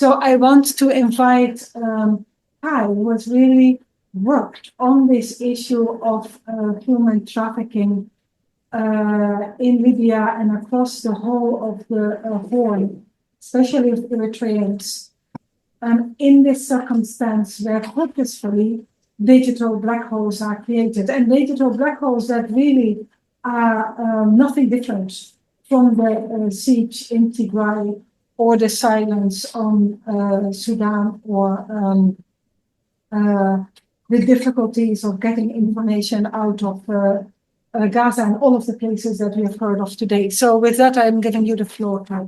So I want to invite Kai, who has really worked on this issue of human trafficking in Libya and across the whole of the Horn, especially of Eritreans, in this circumstance where purposefully digital black holes are created, and digital black holes that really are nothing different from the siege in Tigray or the silence on Sudan or the difficulties of getting information out of Gaza and all of the places that we have heard of today. So with that, I'm giving you the floor, Kai.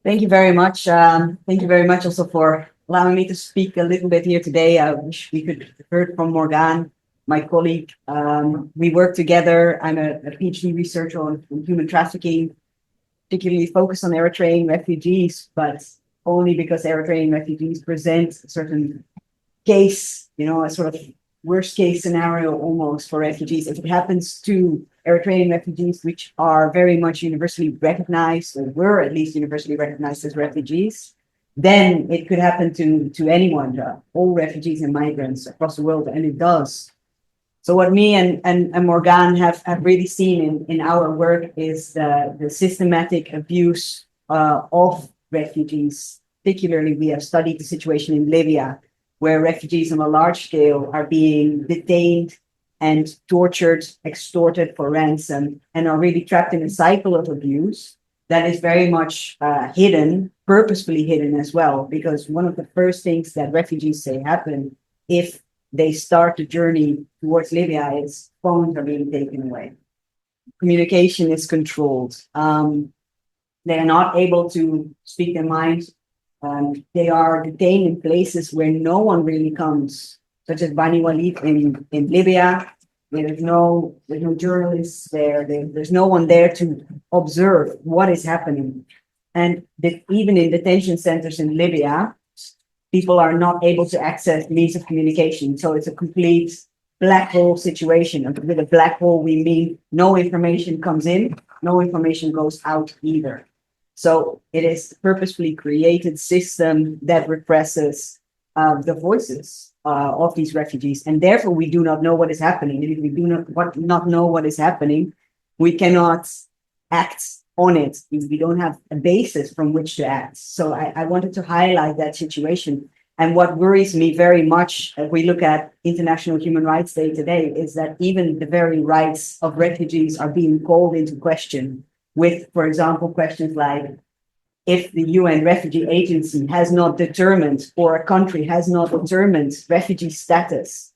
Thank you very much. Thank you very much also for allowing me to speak a little bit here today. I wish we could have heard from Morgan, my colleague. We work together. I'm a PhD researcher on human trafficking, particularly focused on Eritrean refugees, but only because Eritrean refugees present a certain case, a sort of worst case scenario almost for refugees. If it happens to Eritrean refugees, which are very much universally recognized, or were at least universally recognized as refugees, then it could happen to anyone, all refugees and migrants across the world, and it does. So what me and Morgan have really seen in our work is the systematic abuse of refugees. Particularly, we have studied the situation in Libya, where refugees on a large scale are being detained and tortured, extorted for ransom, and are really trapped in a cycle of abuse that is very much hidden, purposefully hidden as well, because one of the first things that refugees say happen if they start the journey towards Libya is phones are being taken away. Communication is controlled. They are not able to speak their minds. They are detained in places where no one really comes, such as Bani Walid in Libya. There's no journalists there. There's no one there to observe what is happening. And even in detention centers in Libya, people are not able to access means of communication. So it's a complete black hole situation. And with a black hole, we mean no information comes in, no information goes out either. So it is a purposefully created system that represses the voices of these refugees. And therefore, we do not know what is happening. And if we do not know what is happening, we cannot act on it. We don't have a basis from which to act. So I wanted to highlight that situation. And what worries me very much as we look at International Human Rights Day today is that even the very rights of refugees are being called into question with, for example, questions like, if the UN Refugee Agency has not determined, or a country has not determined refugee status,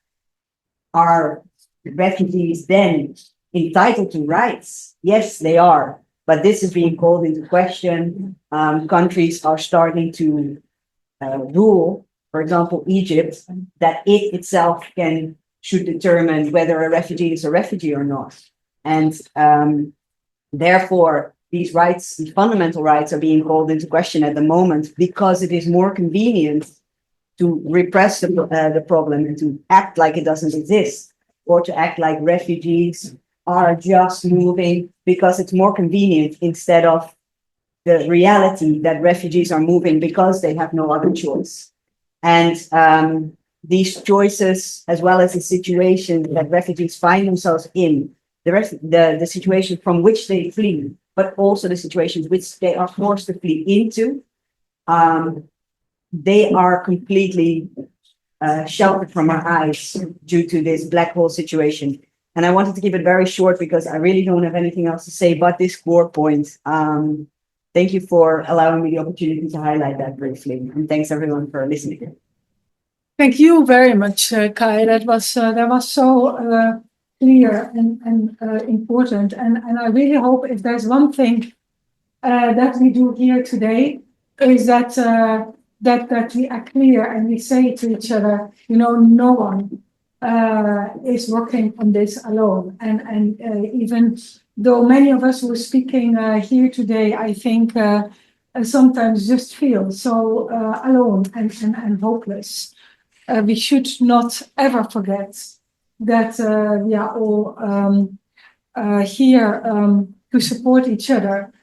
are refugees then entitled to rights? Yes, they are. But this is being called into question. Countries are starting to rule, for example, Egypt, that it itself should determine whether a refugee is a refugee or not. And therefore, these rights, these fundamental rights, are being called into question at the moment because it is more convenient to repress the problem and to act like it doesn't exist, or to act like refugees are just moving because it's more convenient, instead of the reality that refugees are moving because they have no other choice. And these choices, as well as the situation that refugees find themselves in, the situation from which they flee, but also the situations which they are forced to flee into, they are completely sheltered from our eyes due to this black hole situation. And I wanted to keep it very short because I really don't have anything else to say but this core point. Thank you for allowing me the opportunity to highlight that briefly. And thanks everyone for listening. Thank you very much, Kai. That was so clear and important. And I really hope, if there's one thing that we do here today, is that we are clear and we say to each other, no one is working on this alone. And even though many of us who are speaking here today, I think sometimes just feel so alone and hopeless. We should not ever forget that we are all here to support each other